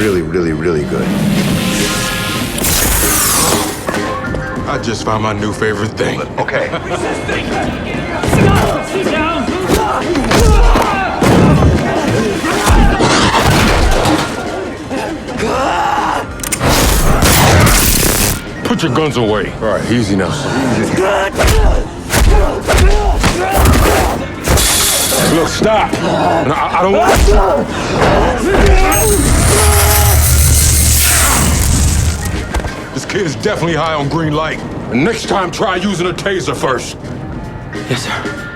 really, really, really good. I just found my new favorite thing. Okay. Sit down! Put your guns away. All right, easy now. Look, stop. No, I don't want... This kid is definitely high on green light. And next time, try using a taser first. Yes, sir.